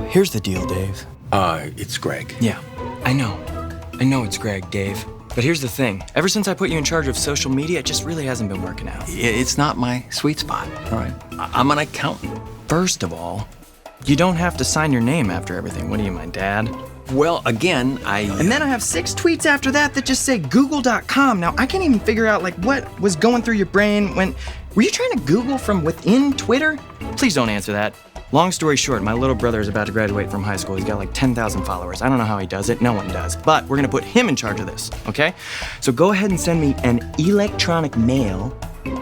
Here's the deal, Dave. It's Greg. Yeah, I know it's Greg, Dave. But here's the thing. Ever since I put you in charge of social media, it just really hasn't been working out. It's not my sweet spot, all right? I'm an accountant. First of all, you don't have to sign your name after everything. What do you, my dad? Well, again, And then I have 6 tweets after that just say google.com. Now, I can't even figure out, what was going through your brain when... Were you trying to Google from within Twitter? Please don't answer that. Long story short, my little brother is about to graduate from high school. He's got 10,000 followers. I don't know how he does it. No one does. But we're gonna put him in charge of this, okay? So go ahead and send me an electronic mail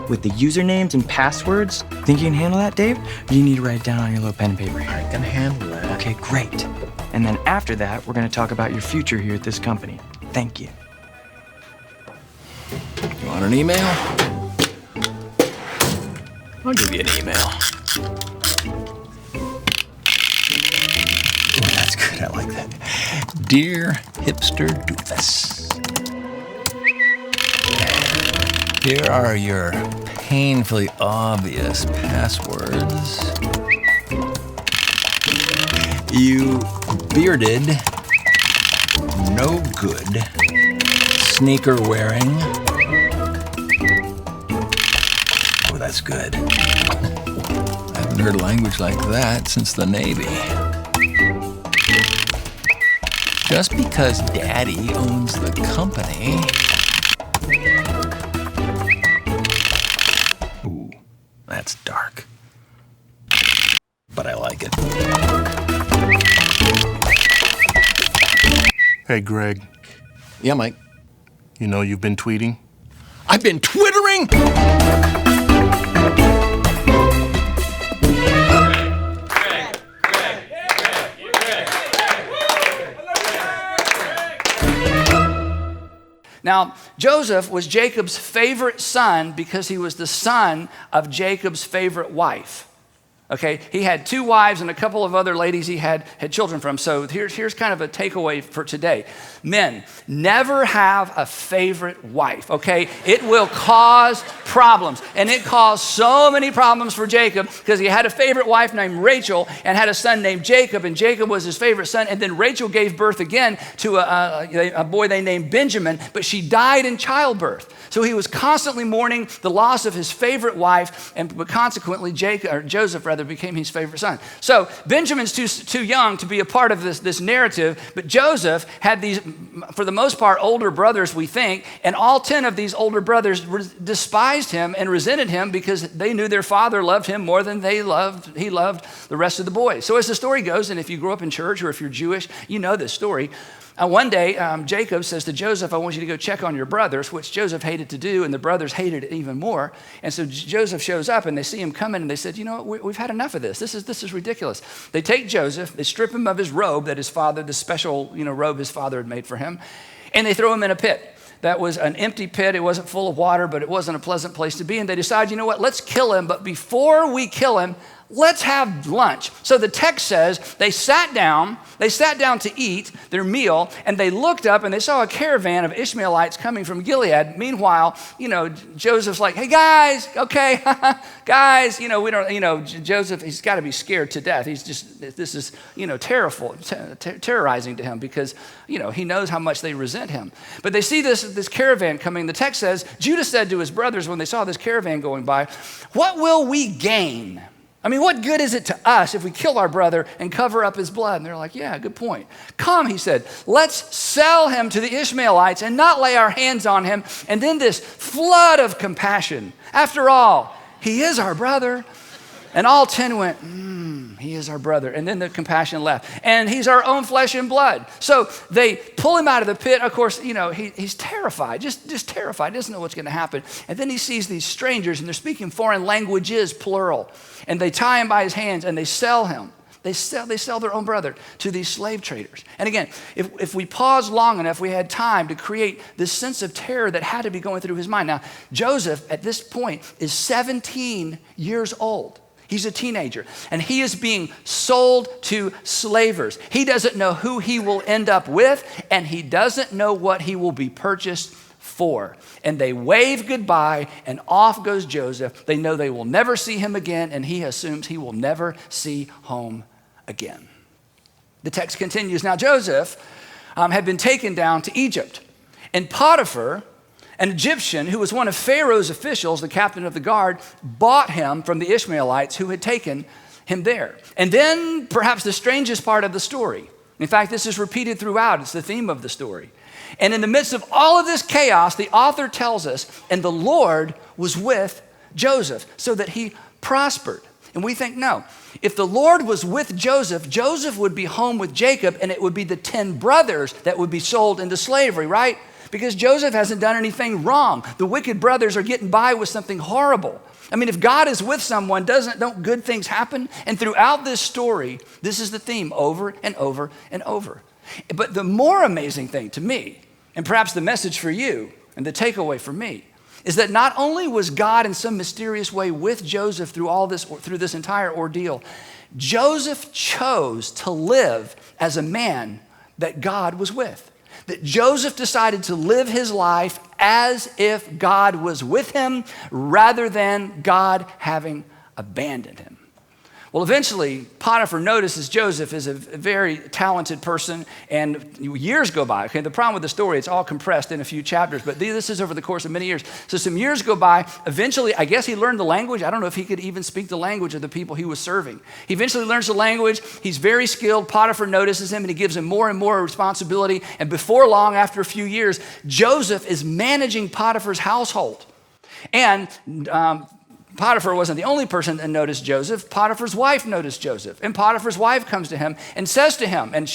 with the usernames and passwords. Think you can handle that, Dave? Or do you need to write it down on your little pen and paper here? I can handle that. Okay, great. And then after that, we're gonna talk about your future here at this company. Thank you. You want an email? I'll give you an email. Oh, that's good. I like that. Dear Hipster Doofus, here are your painfully obvious passwords. You bearded, no good, sneaker wearing. Oh, that's good. I haven't heard language like that since the Navy. Just because Daddy owns the company. Ooh, that's dark. But I like it. Hey, Greg. Yeah, Mike. You know you've been tweeting? I've been twittering! Now, Joseph was Jacob's favorite son because he was the son of Jacob's favorite wife. Okay, he had 2 wives and a couple of other ladies he had children from. So here's kind of a takeaway for today. Men, never have a favorite wife, okay? It will cause problems. And it caused so many problems for Jacob because he had a favorite wife named Rachel and had a son named Jacob, and Jacob was his favorite son. And then Rachel gave birth again to a boy they named Benjamin, but she died in childbirth. So he was constantly mourning the loss of his favorite wife, but consequently Joseph became his favorite son. So Benjamin's too young to be a part of this narrative, but Joseph had these, for the most part, older brothers, we think, and all 10 of these older brothers despised him and resented him because they knew their father loved him more than he loved the rest of the boys. So as the story goes, and if you grew up in church or if you're Jewish, you know this story. One day, Jacob says to Joseph, I want you to go check on your brothers, which Joseph hated to do, and the brothers hated it even more. And so Joseph shows up, and they see him coming, and they said, you know what, we've had enough of this. This is ridiculous. They take Joseph, they strip him of his robe that his father, the special robe his father had made for him, and they throw him in a pit. That was an empty pit. It wasn't full of water, but it wasn't a pleasant place to be. And they decide, you know what, let's kill him, but before we kill him, let's have lunch. So the text says they sat down to eat their meal, and they looked up and they saw a caravan of Ishmaelites coming from Gilead. Meanwhile, Joseph's like, hey guys, okay, guys, we don't, Joseph, he's got to be scared to death. He's just, this is, terrorizing to him because, he knows how much they resent him. But they see this caravan coming. The text says, Judah said to his brothers when they saw this caravan going by, what will we gain? I mean, what good is it to us if we kill our brother and cover up his blood? And they're like, yeah, good point. Come, he said, let's sell him to the Ishmaelites and not lay our hands on him. And then this flood of compassion. After all, he is our brother. And all 10 went, he is our brother. And then the compassion left. And he's our own flesh and blood. So they pull him out of the pit. Of course, he's terrified, just terrified. He doesn't know what's going to happen. And then he sees these strangers, and they're speaking foreign languages, plural. And they tie him by his hands, and they sell him. They sell their own brother to these slave traders. And again, if we pause long enough, we had time to create this sense of terror that had to be going through his mind. Now, Joseph, at this point, is 17 years old. He's a teenager, and he is being sold to slavers. He doesn't know who he will end up with, and he doesn't know what he will be purchased for. And they wave goodbye, and off goes Joseph. They know they will never see him again, and he assumes he will never see home again. The text continues, now Joseph had been taken down to Egypt, and Potiphar, an Egyptian who was one of Pharaoh's officials, the captain of the guard, bought him from the Ishmaelites who had taken him there. And then perhaps the strangest part of the story. In fact, this is repeated throughout. It's the theme of the story. And in the midst of all of this chaos, the author tells us, and the Lord was with Joseph so that he prospered. And we think, no, if the Lord was with Joseph, Joseph would be home with Jacob, and it would be the 10 brothers that would be sold into slavery, right? Because Joseph hasn't done anything wrong. The wicked brothers are getting by with something horrible. I mean, if God is with someone, don't good things happen? And throughout this story, this is the theme over and over and over. But the more amazing thing to me, and perhaps the message for you and the takeaway for me, is that not only was God in some mysterious way with Joseph through this entire ordeal, Joseph chose to live as a man that God was with. That Joseph decided to live his life as if God was with him rather than God having abandoned him. Well, eventually, Potiphar notices Joseph is a very talented person, and years go by. Okay, the problem with the story, it's all compressed in a few chapters, but this is over the course of many years. So some years go by. Eventually, I guess he learned the language. I don't know if he could even speak the language of the people he was serving. He eventually learns the language. He's very skilled. Potiphar notices him, and he gives him more and more responsibility. And before long, after a few years, Joseph is managing Potiphar's household. And Potiphar wasn't the only person that noticed Joseph. Potiphar's wife noticed Joseph. And Potiphar's wife comes to him and says to him, and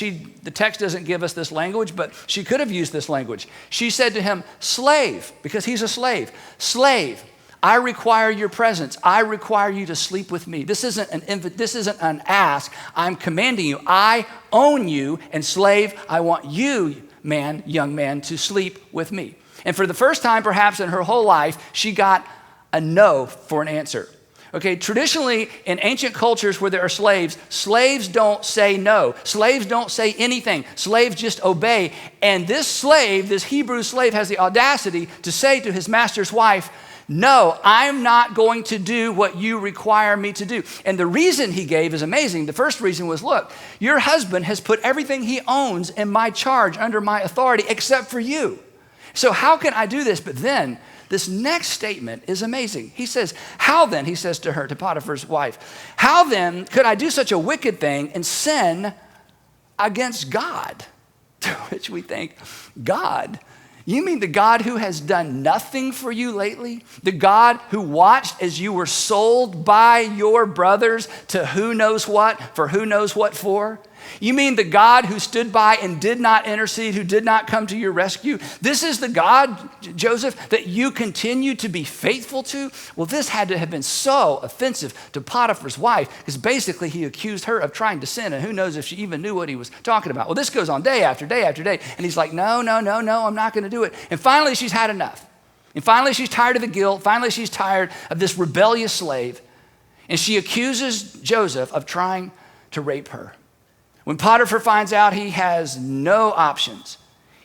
the text doesn't give us this language, but she could have used this language. She said to him, slave, because he's a slave. Slave, I require your presence. I require you to sleep with me. This isn't an ask. I'm commanding you. I own you, and slave, I want you, young man, to sleep with me. And for the first time, perhaps in her whole life, she got a no for an answer. Okay, traditionally in ancient cultures where there are slaves don't say no. Slaves don't say anything. Slaves just obey. And this slave, this Hebrew slave, has the audacity to say to his master's wife, no, I'm not going to do what you require me to do. And the reason he gave is amazing. The first reason was, look, your husband has put everything he owns in my charge, under my authority, except for you. So how can I do this? But then this next statement is amazing. He says, how then, he says to Potiphar's wife, how then could I do such a wicked thing and sin against God? To which we think, God? You mean the God who has done nothing for you lately? The God who watched as you were sold by your brothers to who knows what, for who knows what for? You mean the God who stood by and did not intercede, who did not come to your rescue? This is the God, Joseph, that you continue to be faithful to? Well, this had to have been so offensive to Potiphar's wife, because basically he accused her of trying to sin, and who knows if she even knew what he was talking about. Well, this goes on day after day after day, and he's like, no, I'm not going to do it. And finally, she's had enough. And finally, she's tired of the guilt. Finally, she's tired of this rebellious slave, and she accuses Joseph of trying to rape her. When Potiphar finds out he has no options,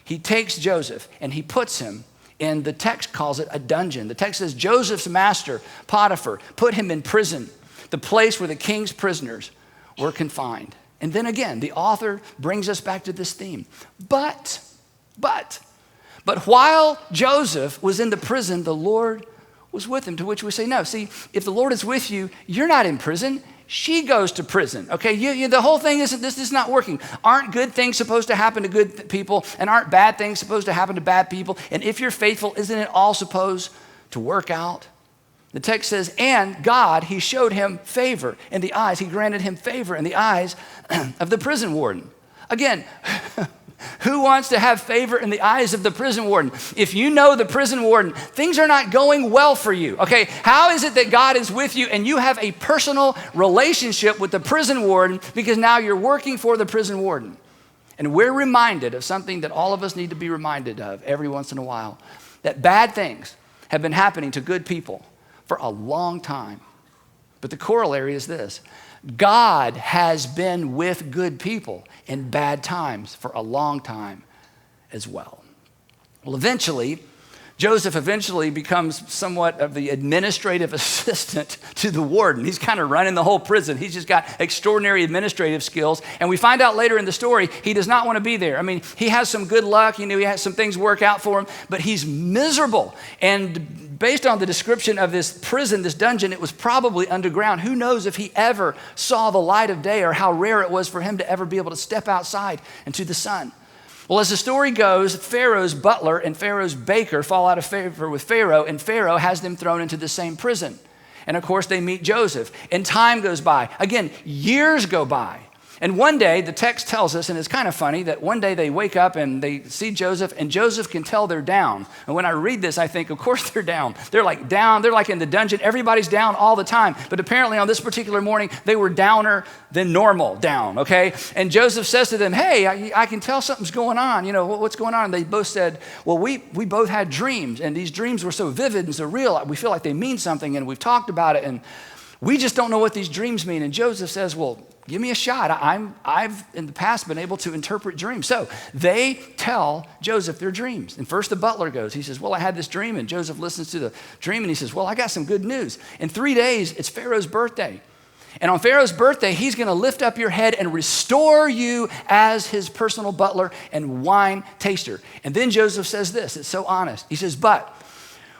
he takes Joseph and he puts him in, the text calls it a dungeon. The text says Joseph's master, Potiphar, put him in prison, the place where the king's prisoners were confined. And then again, the author brings us back to this theme. But while Joseph was in the prison, the Lord was with him, to which we say, no. See, if the Lord is with you, you're not in prison. She goes to prison, okay? The whole thing this is not working. Aren't good things supposed to happen to good people? And aren't bad things supposed to happen to bad people? And if you're faithful, isn't it all supposed to work out? The text says, and God, he showed him favor in the eyes. He granted him favor in the eyes of the prison warden. Again, who wants to have favor in the eyes of the prison warden? If you know the prison warden, things are not going well for you, okay? How is it that God is with you and you have a personal relationship with the prison warden because now you're working for the prison warden? And we're reminded of something that all of us need to be reminded of every once in a while, that bad things have been happening to good people for a long time. But the corollary is this: God has been with good people in bad times for a long time as well. Well, eventually, Joseph eventually becomes somewhat of the administrative assistant to the warden. He's kind of running the whole prison. He's just got extraordinary administrative skills. And we find out later in the story, he does not want to be there. I mean, he has some good luck. He has some things work out for him, but he's miserable. And based on the description of this prison, this dungeon, it was probably underground. Who knows if he ever saw the light of day or how rare it was for him to ever be able to step outside into the sun. Well, as the story goes, Pharaoh's butler and Pharaoh's baker fall out of favor with Pharaoh, and Pharaoh has them thrown into the same prison. And of course, they meet Joseph, and time goes by. Again, years go by. And one day, the text tells us, and it's kind of funny, that one day they wake up and they see Joseph, and Joseph can tell they're down. And when I read this, I think, of course they're down. They're like down. They're like in the dungeon. Everybody's down all the time. But apparently on this particular morning, they were downer than normal down, okay? And Joseph says to them, hey, I can tell something's going on. You know, what's going on? And they both said, well, we both had dreams, and these dreams were so vivid and so real. We feel like they mean something, and we've talked about it, and we just don't know what these dreams mean. And Joseph says, well, give me a shot. I've in the past been able to interpret dreams. So they tell Joseph their dreams. And first the butler goes. He says, well, I had this dream. And Joseph listens to the dream and he says, well, I got some good news. In 3 days, it's Pharaoh's birthday. And on Pharaoh's birthday, he's going to lift up your head and restore you as his personal butler and wine taster. And then Joseph says this. It's so honest. He says, but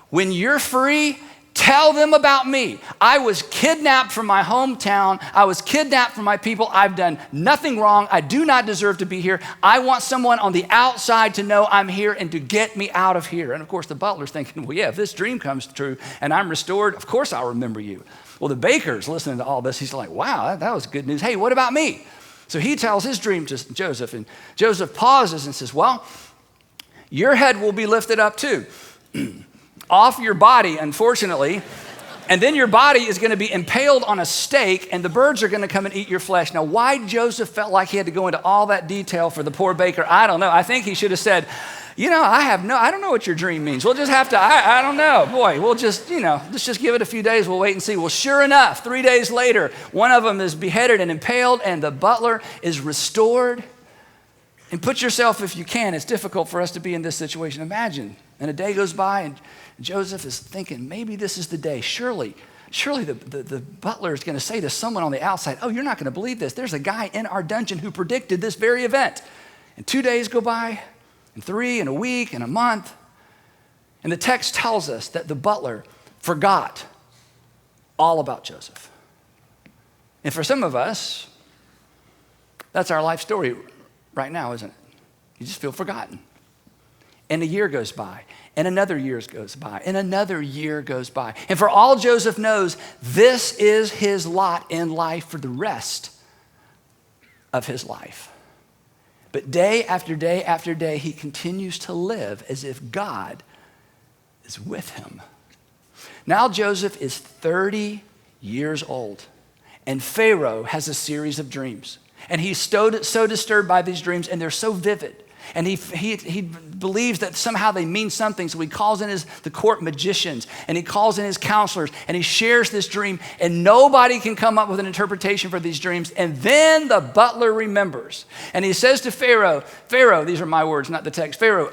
when you're free, tell them about me. I was kidnapped from my hometown. I was kidnapped from my people. I've done nothing wrong. I do not deserve to be here. I want someone on the outside to know I'm here and to get me out of here. And of course, the butler's thinking, well, yeah, if this dream comes true and I'm restored, of course I'll remember you. Well, the baker's listening to all this. He's like, wow, that was good news. Hey, what about me? So he tells his dream to Joseph, and Joseph pauses and says, well, your head will be lifted up too. Off your body, unfortunately, and then your body is going to be impaled on a stake, and the birds are going to come and eat your flesh. Now, why Joseph felt like he had to go into all that detail for the poor baker, I don't know. I think he should have said, you know, I don't know what your dream means. We'll just have to, I don't know. Boy, we'll just, let's just give it a few days. We'll wait and see. Well, sure enough, 3 days later, one of them is beheaded and impaled, and the butler is restored. And put yourself, if you can, it's difficult for us to be in this situation. Imagine, and a day goes by, and Joseph is thinking, maybe this is the day. Surely the butler is going to say to someone on the outside, oh, you're not going to believe this. There's a guy in our dungeon who predicted this very event. And 2 days go by, and 3, and a week, and a month. And the text tells us that the butler forgot all about Joseph. And for some of us, that's our life story right now, isn't it? You just feel forgotten. And a year goes by, and another year goes by, and another year goes by. And for all Joseph knows, this is his lot in life for the rest of his life. But day after day after day, he continues to live as if God is with him. Now Joseph is 30 years old, and Pharaoh has a series of dreams. And he's so disturbed by these dreams, and they're so vivid. And he believes that somehow they mean something, so he calls in the court magicians, and he calls in his counselors, and he shares this dream, and nobody can come up with an interpretation for these dreams. And then the butler remembers, and he says to Pharaoh, these are my words, not the text, Pharaoh,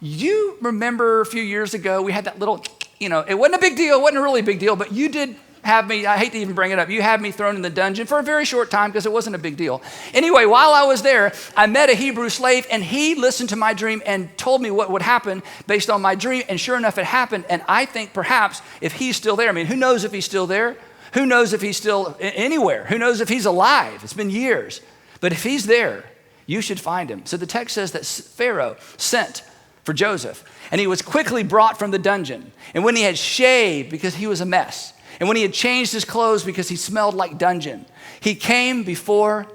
you remember a few years ago, we had that little, it wasn't a big deal, it wasn't a really big deal, but you did have me, I hate to even bring it up, you had me thrown in the dungeon for a very short time because it wasn't a big deal. Anyway, while I was there, I met a Hebrew slave, and he listened to my dream and told me what would happen based on my dream, and sure enough, it happened. And I think perhaps if he's still there, who knows if he's still there? Who knows if he's still anywhere? Who knows if he's alive? It's been years. But if he's there, you should find him. So the text says that Pharaoh sent for Joseph, and he was quickly brought from the dungeon. And when he had shaved, because he was a mess, and when he had changed his clothes because he smelled like dungeon, he came before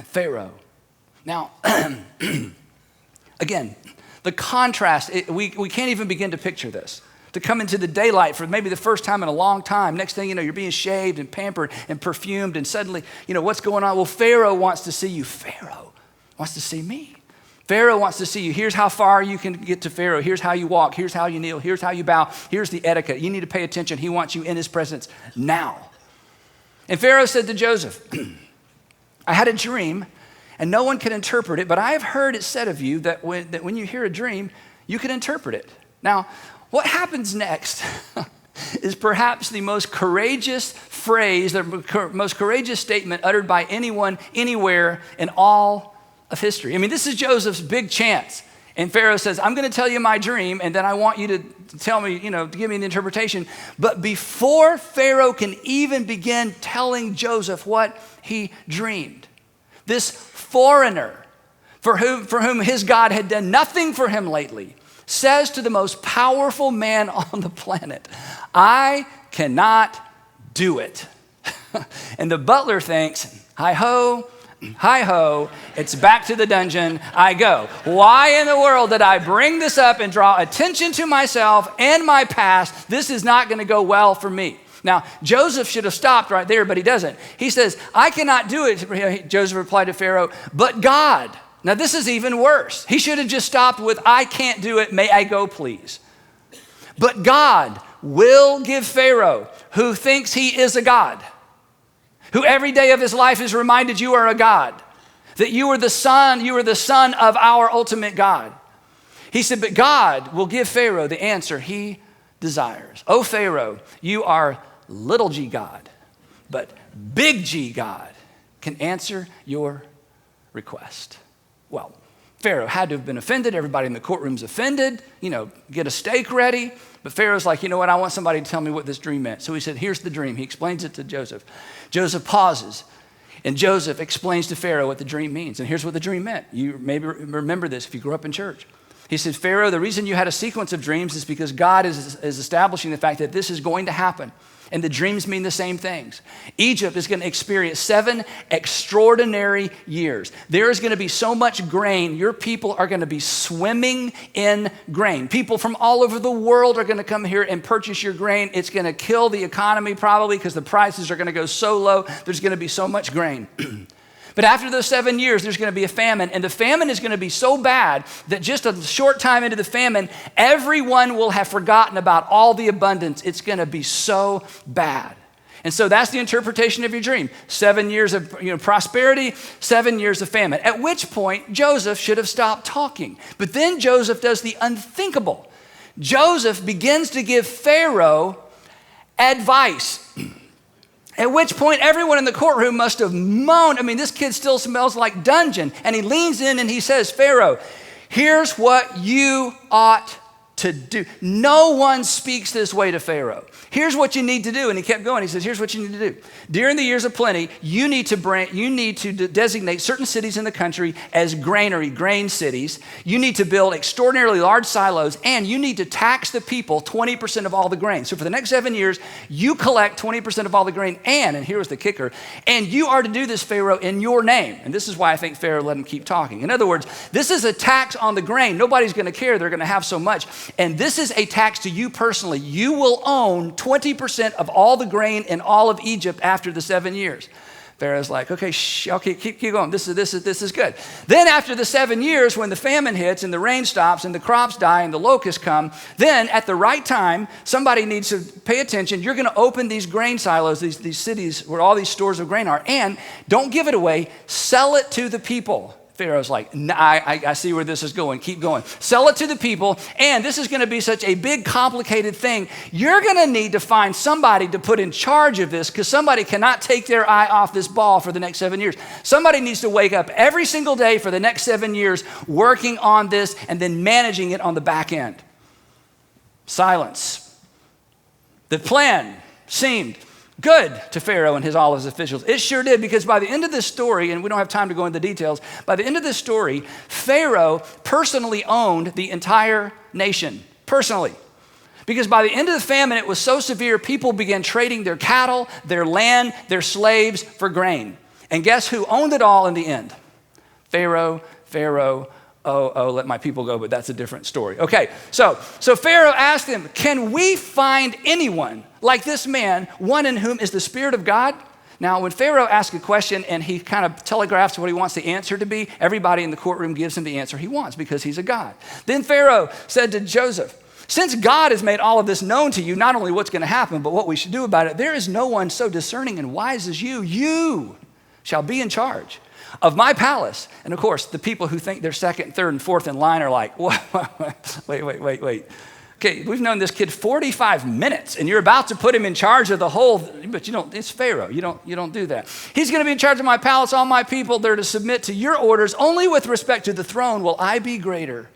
Pharaoh. Now, again, the contrast, we can't even begin to picture this. To come into the daylight for maybe the first time in a long time. Next thing you know, you're being shaved and pampered and perfumed, and suddenly, what's going on? Well, Pharaoh wants to see you. Pharaoh wants to see me. Pharaoh wants to see you. Here's how far you can get to Pharaoh. Here's how you walk. Here's how you kneel. Here's how you bow. Here's the etiquette. You need to pay attention. He wants you in his presence now. And Pharaoh said to Joseph, I had a dream, and no one can interpret it, but I have heard it said of you that when you hear a dream, you can interpret it. Now, what happens next is perhaps the most courageous phrase, the most courageous statement uttered by anyone, anywhere in all of history. I mean, this is Joseph's big chance. And Pharaoh says, I'm going to tell you my dream, and then I want you to tell me, to give me an interpretation. But before Pharaoh can even begin telling Joseph what he dreamed, this foreigner, for whom his God had done nothing for him lately, says to the most powerful man on the planet, I cannot do it. And the butler thinks, hi-ho, it's back to the dungeon I go. Why in the world did I bring this up and draw attention to myself and my past? This is not going to go well for me. Now, Joseph should have stopped right there, but he doesn't. He says, I cannot do it, Joseph replied to Pharaoh, but God. Now, this is even worse. He should have just stopped with, I can't do it, may I go, please. But God will give Pharaoh, who thinks he is a God, who every day of his life is reminded you are a God, that you are the son of our ultimate God. He said, but God will give Pharaoh the answer he desires. Oh, Pharaoh, you are little g God, but big G God can answer your request. Well, Pharaoh had to have been offended. Everybody in the courtroom's offended. Get a steak ready. But Pharaoh's like, you know what? I want somebody to tell me what this dream meant. So he said, here's the dream. He explains it to Joseph. Joseph pauses, and Joseph explains to Pharaoh what the dream means. And here's what the dream meant. You maybe remember this if you grew up in church. He said, Pharaoh, the reason you had a sequence of dreams is because God is establishing the fact that this is going to happen. And the dreams mean the same things. Egypt is going to experience 7 extraordinary years. There is going to be so much grain, your people are going to be swimming in grain. People from all over the world are going to come here and purchase your grain. It's going to kill the economy probably because the prices are going to go so low. There's going to be so much grain. But after those 7 years, there's going to be a famine, and the famine is going to be so bad that just a short time into the famine, everyone will have forgotten about all the abundance. It's going to be so bad. And so that's the interpretation of your dream. 7 years of prosperity, 7 years of famine. At which point, Joseph should have stopped talking. But then Joseph does the unthinkable. Joseph begins to give Pharaoh advice. At which point, everyone in the courtroom must have moaned. I mean, this kid still smells like dungeon. And he leans in and he says, Pharaoh, here's what you ought to do. No one speaks this way to Pharaoh. Here's what you need to do. And he kept going. He says, here's what you need to do. During the years of plenty, you need to designate certain cities in the country as grain cities. You need to build extraordinarily large silos, and you need to tax the people 20% of all the grain. So for the next 7 years, you collect 20% of all the grain, and here's the kicker, and you are to do this, Pharaoh, in your name. And this is why I think Pharaoh let him keep talking. In other words, this is a tax on the grain. Nobody's going to care. They're going to have so much. And this is a tax to you personally. You will own 20% of all the grain in all of Egypt after the 7 years. Pharaoh's like, okay, keep going. This is good. Then after the 7 years, when the famine hits and the rain stops and the crops die and the locusts come, then at the right time, somebody needs to pay attention. You're going to open these grain silos, these cities where all these stores of grain are, and don't give it away. Sell it to the people. Pharaoh's like, nah, I see where this is going. Keep going. Sell it to the people. And this is going to be such a big, complicated thing. You're going to need to find somebody to put in charge of this because somebody cannot take their eye off this ball for the next 7 years. Somebody needs to wake up every single day for the next 7 years working on this and then managing it on the back end. Silence. The plan seemed good to Pharaoh and all his officials. It sure did, because by the end of this story, and we don't have time to go into details, by the end of this story, Pharaoh personally owned the entire nation, personally. Because by the end of the famine, it was so severe, people began trading their cattle, their land, their slaves for grain. And guess who owned it all in the end? Pharaoh, let my people go, but that's a different story. Okay, so Pharaoh asked him, can we find anyone like this man, one in whom is the Spirit of God? Now, when Pharaoh asks a question and he kind of telegraphs what he wants the answer to be, everybody in the courtroom gives him the answer he wants because he's a God. Then Pharaoh said to Joseph, since God has made all of this known to you, not only what's going to happen, but what we should do about it, there is no one so discerning and wise as you. You shall be in charge of my palace. And of course, the people who think they're second, third, and fourth in line are like, wait. Okay, we've known this kid 45 minutes, and you're about to put him in charge of the whole, but you don't, it's Pharaoh. You don't do that. He's going to be in charge of my palace, all my people. They're to submit to your orders. Only with respect to the throne will I be greater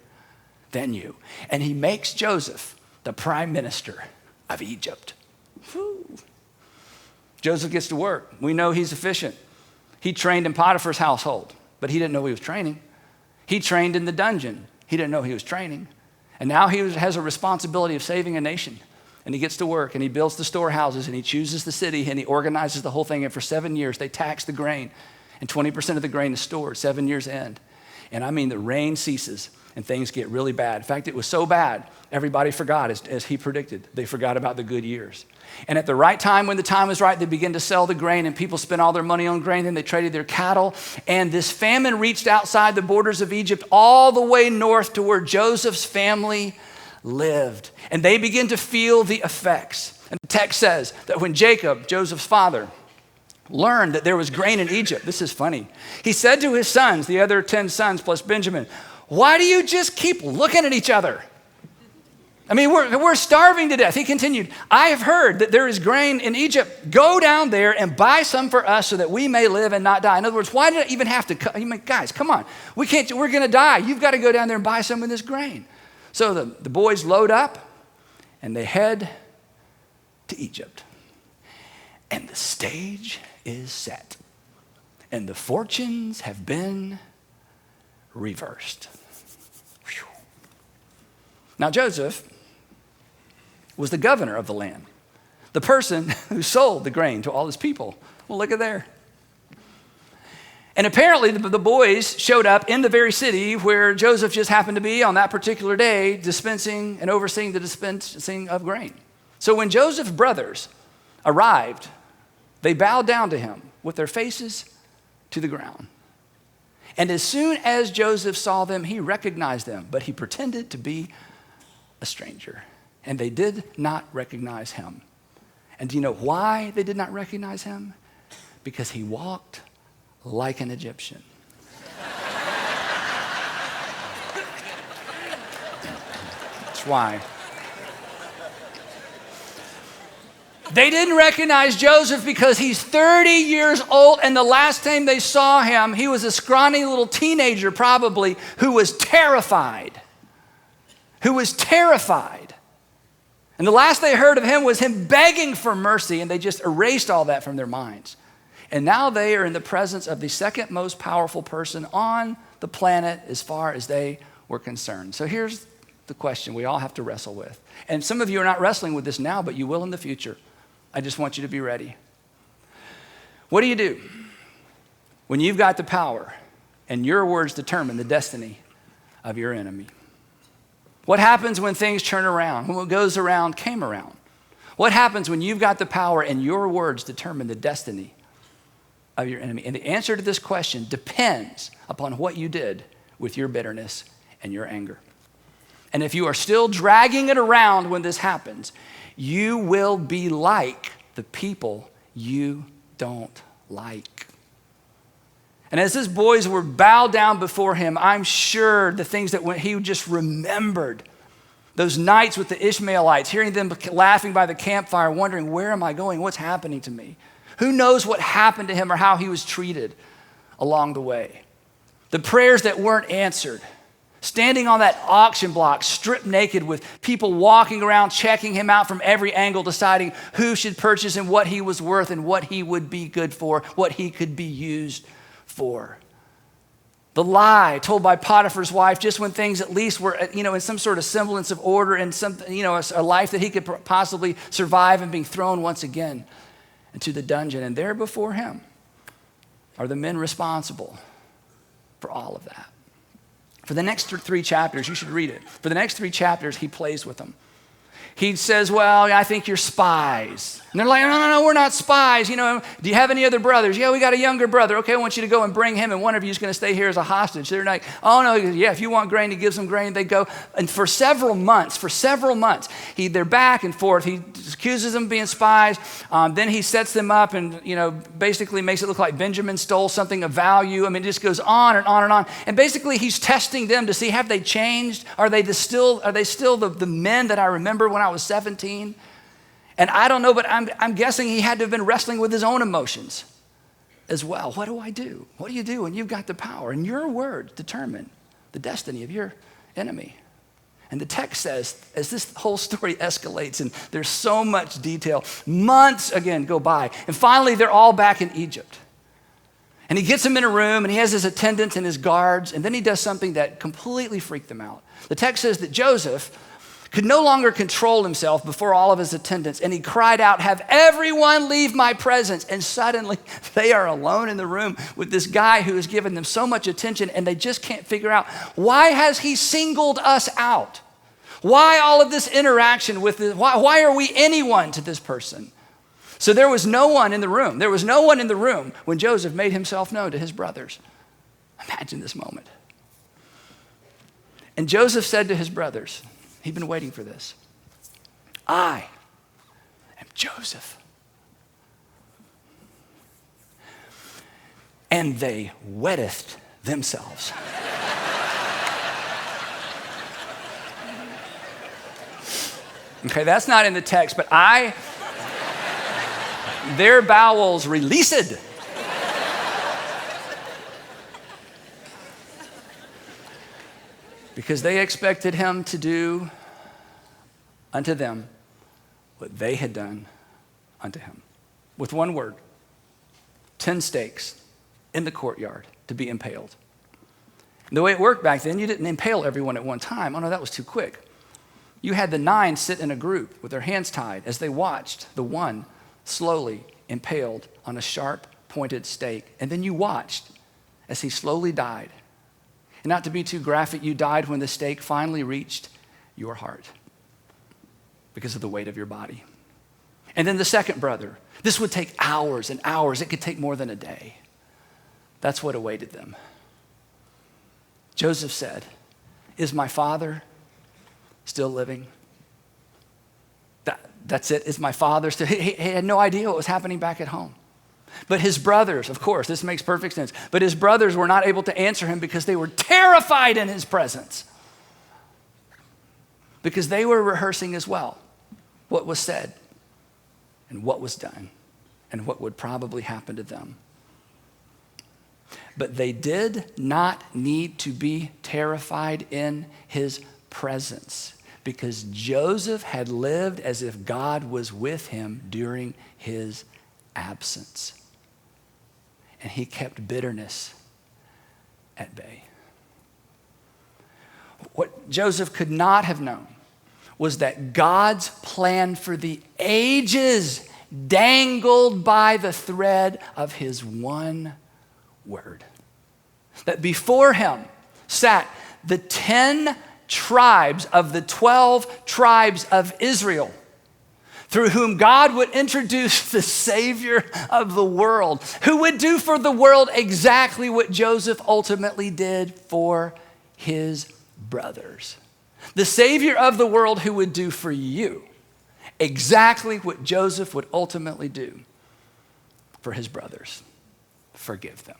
than you. And he makes Joseph the prime minister of Egypt. Whew. Joseph gets to work. We know he's efficient. He trained in Potiphar's household, but he didn't know he was training. He trained in the dungeon. He didn't know he was training. And now he has a responsibility of saving a nation. And he gets to work, and he builds the storehouses, and he chooses the city, and he organizes the whole thing. And for 7 years, they tax the grain, and 20% of the grain is stored, 7 years end. And I mean, the rain ceases, and things get really bad. In fact, it was so bad, everybody forgot, as he predicted. They forgot about the good years. And at the right time, when the time was right, they began to sell the grain, and people spent all their money on grain. Then they traded their cattle. And this famine reached outside the borders of Egypt all the way north to where Joseph's family lived. And they began to feel the effects. And the text says that when Jacob, Joseph's father, learned that there was grain in Egypt, this is funny, he said to his sons, the other 10 sons plus Benjamin, "Why do you just keep looking at each other? I mean, we're starving to death." He continued, "I have heard that there is grain in Egypt. Go down there and buy some for us so that we may live and not die." In other words, why did I even have to come? I mean, guys, come on. We're going to die. You've got to go down there and buy some of this grain. So the boys load up and they head to Egypt. And the stage is set. And the fortunes have been reversed. Whew. Now, Joseph was the governor of the land, the person who sold the grain to all his people. Well, look at there. And apparently the boys showed up in the very city where Joseph just happened to be on that particular day, dispensing and overseeing the dispensing of grain. So when Joseph's brothers arrived, they bowed down to him with their faces to the ground. And as soon as Joseph saw them, he recognized them, but he pretended to be a stranger. And they did not recognize him. And do you know why they did not recognize him? Because he walked like an Egyptian. That's why. They didn't recognize Joseph because he's 30 years old, and the last time they saw him, he was a scrawny little teenager probably who was terrified. And the last they heard of him was him begging for mercy, and they just erased all that from their minds. And now they are in the presence of the second most powerful person on the planet as far as they were concerned. So here's the question we all have to wrestle with. And some of you are not wrestling with this now, but you will in the future. I just want you to be ready. What do you do when you've got the power and your words determine the destiny of your enemy? What happens when things turn around, when what goes around came around? What happens when you've got the power and your words determine the destiny of your enemy? And the answer to this question depends upon what you did with your bitterness and your anger. And if you are still dragging it around when this happens, you will be like the people you don't like. And as his boys were bowed down before him, I'm sure the things that he just remembered, those nights with the Ishmaelites, hearing them laughing by the campfire, wondering, where am I going? What's happening to me? Who knows what happened to him or how he was treated along the way? The prayers that weren't answered, standing on that auction block, stripped naked with people walking around, checking him out from every angle, deciding who should purchase and what he was worth and what he would be good for, what he could be used for. The lie told by Potiphar's wife just when things at least were, in some sort of semblance of order and some, a life that he could possibly survive, and being thrown once again into the dungeon. And there before him are the men responsible for all of that. For the next 3 chapters, you should read it. For the next 3 chapters, he plays with them. he says, well, I think you're spies. And they're like, no, we're not spies. You know, do you have any other brothers? Yeah, we got a younger brother. Okay, I want you to go and bring him, and one of you is going to stay here as a hostage. They're like, oh, no, yeah, if you want grain, he gives them grain. They go, and for several months, they're back and forth. He accuses them of being spies. Then he sets them up and, basically makes it look like Benjamin stole something of value. I mean, it just goes on and on and on. And basically, he's testing them to see, have they changed? Are they still the men that I remember when I was 17? And I don't know, but I'm guessing he had to have been wrestling with his own emotions as well. What do I do? What do you do when you've got the power? And your words determine the destiny of your enemy. And the text says, as this whole story escalates, and there's so much detail, months again go by. And finally, they're all back in Egypt. And he gets them in a room, and he has his attendants and his guards, and then he does something that completely freaked them out. The text says that Joseph could no longer control himself before all of his attendants, and he cried out, have everyone leave my presence. And suddenly they are alone in the room with this guy who has given them so much attention, and they just can't figure out, why has he singled us out? Why all of this interaction with this? Why are we anyone to this person? So there was no one in the room. There was no one in the room when Joseph made himself known to his brothers. Imagine this moment. And Joseph said to his brothers, he'd been waiting for this, I am Joseph. And they wetteth themselves. Okay, that's not in the text, but their bowels released. Because they expected him to do unto them what they had done unto him. With one word, 10 stakes in the courtyard to be impaled. And the way it worked back then, you didn't impale everyone at one time. Oh no, that was too quick. You had the 9 sit in a group with their hands tied as they watched the one slowly impaled on a sharp pointed stake. And then you watched as he slowly died. And not to be too graphic, you died when the stake finally reached your heart because of the weight of your body. And then the second brother, this would take hours and hours. It could take more than a day. That's what awaited them. Joseph said, is my father still living? That's it. Is my father still? He had no idea what was happening back at home. But his brothers, of course, this makes perfect sense, but his brothers were not able to answer him because they were terrified in his presence. Because they were rehearsing as well what was said and what was done and what would probably happen to them. But they did not need to be terrified in his presence because Joseph had lived as if God was with him during his absence. And he kept bitterness at bay. What Joseph could not have known was that God's plan for the ages dangled by the thread of his one word. That before him sat the 10 tribes of the 12 tribes of Israel, through whom God would introduce the Savior of the world, who would do for the world exactly what Joseph ultimately did for his brothers. The Savior of the world who would do for you exactly what Joseph would ultimately do for his brothers. Forgive them.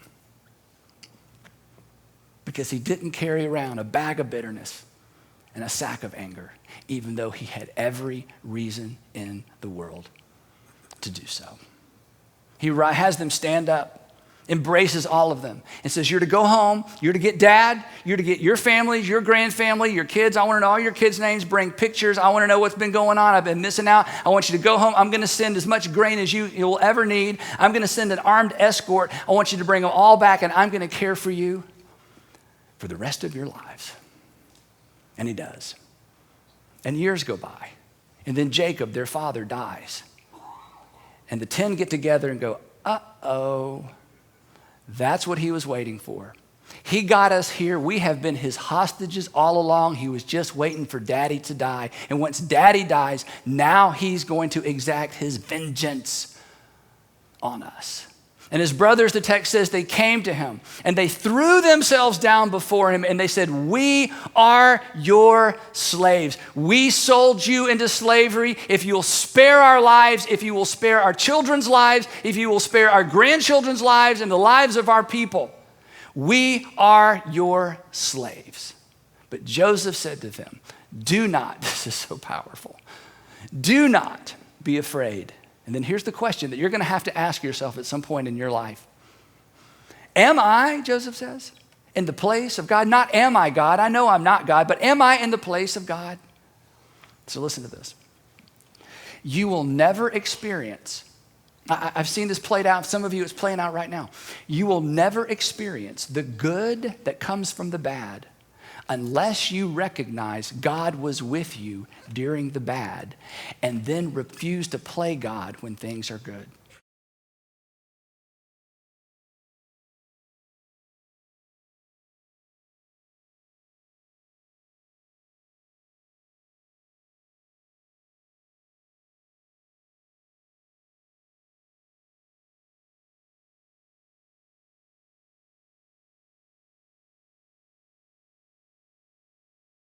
Because he didn't carry around a bag of bitterness and a sack of anger, even though he had every reason in the world to do so. He has them stand up, embraces all of them, and says, you're to go home, you're to get dad, you're to get your families, your grandfamily, your kids. I want to know all your kids' names, bring pictures. I want to know what's been going on. I've been missing out. I want you to go home. I'm going to send as much grain as you'll ever need. I'm going to send an armed escort. I want you to bring them all back, and I'm going to care for you for the rest of your lives. And he does. And years go by. And then Jacob, their father, dies. And the 10 get together and go, uh-oh. That's what he was waiting for. He got us here. We have been his hostages all along. He was just waiting for daddy to die. And once daddy dies, now he's going to exact his vengeance on us. And his brothers, the text says, they came to him and they threw themselves down before him and they said, we are your slaves. We sold you into slavery. If you'll spare our lives, if you will spare our children's lives, if you will spare our grandchildren's lives and the lives of our people, we are your slaves. But Joseph said to them, do not, this is so powerful, do not be afraid. And then here's the question that you're going to have to ask yourself at some point in your life. Am I, Joseph says, in the place of God? Not am I God, I know I'm not God, but am I in the place of God? So listen to this. You will never experience, I've seen this played out, some of you it's playing out right now. You will never experience the good that comes from the bad unless you recognize God was with you during the bad and then refuse to play God when things are good.